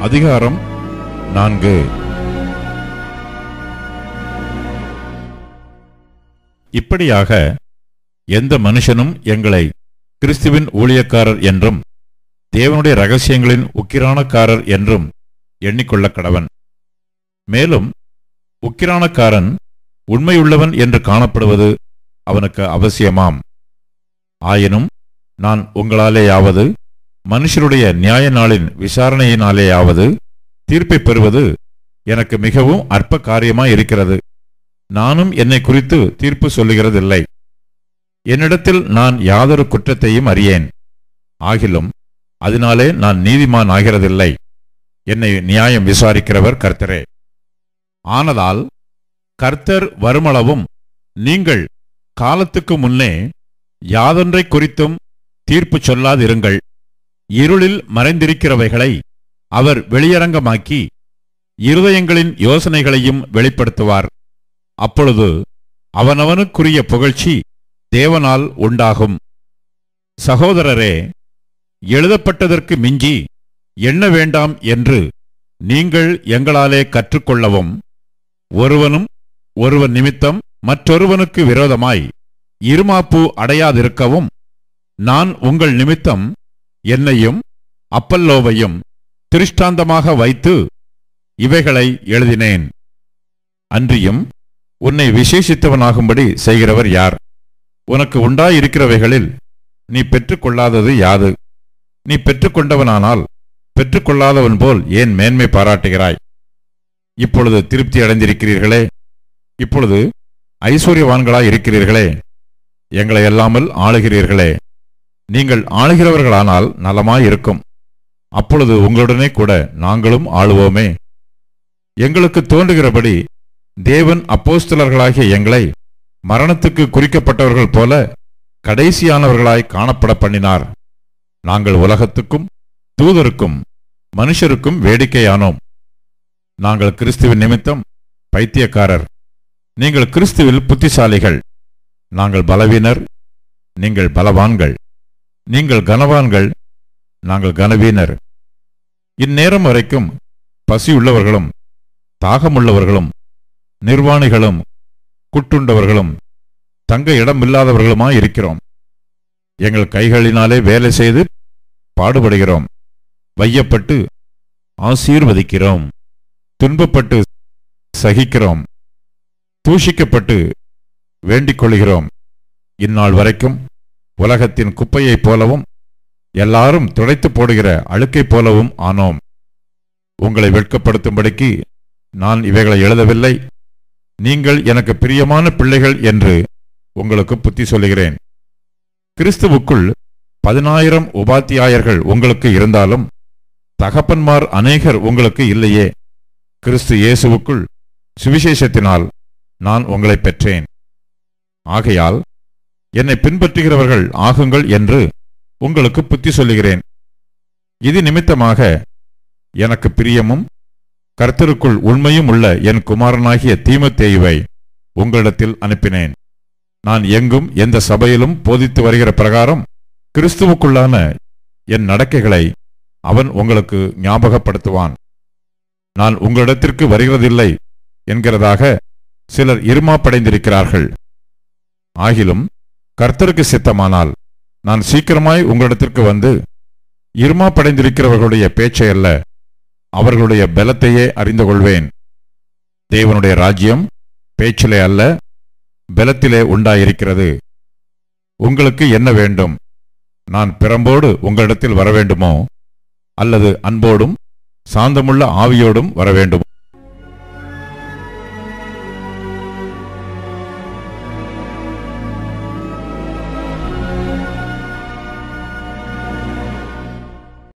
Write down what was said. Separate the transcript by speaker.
Speaker 1: அதிகாரம் 4. இப்படியாக எந்த மனுஷனும் எங்களை கிறிஸ்துவின் ஊழியக்காரர் என்றும் தேவனுடைய இரகசியங்களின் உக்கிரானக்காரர் என்றும் எண்ணிக்கொள்ள கடவன். மேலும் உக்கிரானக்காரன் உண்மையுள்ளவன் என்று காணப்படுவது அவனுக்கு அவசியமாம். ஆயினும் நான் உங்களாலேயாவது மனுஷருடைய நியாய நாளின் விசாரணையினாலேயாவது தீர்ப்பை பெறுவது எனக்கு மிகவும் அற்ப காரியமாயிருக்கிறது. நானும் என்னை குறித்து தீர்ப்பு சொல்லுகிறதில்லை. என்னிடத்தில் நான் யாதொரு குற்றத்தையும் அறியேன். ஆகிலும் அதனாலே நான் நீதிமான் ஆகிறதில்லை. என்னை நியாயம் விசாரிக்கிறவர் கர்த்தரே. ஆனதால் கர்த்தர் வருமளவும் நீங்கள் காலத்துக்கு முன்னே யாதொன்றை குறித்தும் தீர்ப்பு சொல்லாதிருங்கள். இருளில் மறைந்திருக்கிறவைகளை அவர் வெளியரங்கமாக்கி இருதயங்களின் யோசனைகளையும் வெளிப்படுத்துவார். அப்பொழுது அவனவனுக்குரிய புகழ்ச்சி தேவனால் உண்டாகும். சகோதரரே, எழுதப்பட்டதற்கு மிஞ்சி எண்ண வேண்டாம் என்று நீங்கள் எங்களாலே கற்றுக்கொள்ளவும், ஒருவனும் ஒருவன் நிமித்தம் மற்றொருவனுக்கு விரோதமாய் இருமாப்பு அடையாதிருக்கவும் நான் உங்கள் நிமித்தம் என்னையும் அப்பல்லோவையும் திருஷ்டாந்தமாக வைத்து இவைகளை எழுதினேன். அன்றியும் உன்னை விசேஷித்தவனாகும்படி செய்கிறவர் யார்? உனக்கு உண்டாயிருக்கிறவைகளில் நீ பெற்றுக்கொள்ளாதது யாது? நீ பெற்றுக்கொண்டவனானால் பெற்றுக்கொள்ளாதவன் போல் ஏன் மேன்மை பாராட்டுகிறாய்? இப்பொழுது திருப்தி அடைந்திருக்கிறீர்களே, இப்பொழுது ஐஸ்வர்யவான்களாய் இருக்கிறீர்களே, எங்களை அல்லாமல் ஆளுகிறீர்களே. நீங்கள் ஆளுகிறவர்களானால் நலமாயிருக்கும். அப்பொழுது உங்களுடனே கூட நாங்களும் ஆளுவோமே. எங்களுக்கு தோன்றுகிறபடி தேவன் அப்போஸ்தலர்களாகிய எங்களை மரணத்துக்கு குறிக்கப்பட்டவர்கள் போல கடைசியானவர்களாய் காணப்பட பண்ணினார். நாங்கள் உலகத்துக்கும் தூதருக்கும் மனுஷருக்கும் வேடிக்கையானோம். நாங்கள் கிறிஸ்துவின் நிமித்தம் பைத்தியக்காரர், நீங்கள் கிறிஸ்துவில் புத்திசாலிகள். நாங்கள் பலவீனர், நீங்கள் பலவான்கள். நீங்கள் கனவான்கள், நாங்கள் கனவீனர். இந்நேரம் வரைக்கும் பசியுள்ளவர்களும் தாகமுள்ளவர்களும் நிர்வாணிகளும் குட்டுண்டவர்களும் தங்க இடமில்லாதவர்களுமாயிருக்கிறோம். எங்கள் கைகளினாலே வேலை செய்து பாடுபடுகிறோம். வையப்பட்டு ஆசீர்வதிக்கிறோம். துன்பப்பட்டு சகிக்கிறோம். தூஷிக்கப்பட்டு வேண்டிக் கொள்கிறோம். இந்நாள் வரைக்கும் உலகத்தின் குப்பையைப் போலவும் எல்லாரும் துடைத்து போடுகிற அழுக்கைப் போலவும் ஆனோம். உங்களை வெட்கப்படுத்தும்படிக்கு நான் இவைகளை எழுதவில்லை. நீங்கள் எனக்கு பிரியமான பிள்ளைகள் என்று உங்களுக்கு புத்தி சொல்லுகிறேன். கிறிஸ்துவுக்குள் 10,000 உபாத்தியாயர்கள் உங்களுக்கு இருந்தாலும் தகப்பன்மார் அநேகர் உங்களுக்கு இல்லையே. கிறிஸ்து இயேசுவுக்குள் சுவிசேஷத்தினால் நான் உங்களை பெற்றேன். ஆகையால் என்னை பின்பற்றுகிறவர்கள் ஆகுங்கள் என்று உங்களுக்கு புத்தி சொல்லுகிறேன். இது நிமித்தமாக எனக்கு பிரியமும் கர்த்தருக்குள் உண்மையும் உள்ள என் குமாரனாகிய தீமோத்தேயுவை உங்களிடத்தில் அனுப்பினேன். நான் எங்கும் எந்த சபையிலும் போதித்து வருகிற பிரகாரம் கிறிஸ்துவுக்குள்ளான என் நடக்கைகளை அவன் உங்களுக்கு ஞாபகப்படுத்துவான். நான் உங்களிடத்திற்கு வருகிறதில்லை என்கிறதாக சிலர் இருமாப்படைந்திருக்கிறார்கள். ஆகிலும் கர்த்தருக்கு சித்தமானால் நான் சீக்கிரமாய் உங்களிடத்திற்கு வந்து இருமாப்படைந்திருக்கிறவர்களுடைய பேச்சையல்ல, அவர்களுடைய பலத்தையே அறிந்து கொள்வேன். தேவனுடைய ராஜ்யம் பேச்சிலே அல்ல, பலத்திலே உண்டாயிருக்கிறது. உங்களுக்கு என்ன வேண்டும்? நான் பிரம்போடு உங்களிடத்தில் வரவேண்டுமோ, அல்லது அன்போடும் சாந்தமுள்ள ஆவியோடும் வரவேண்டுமோ?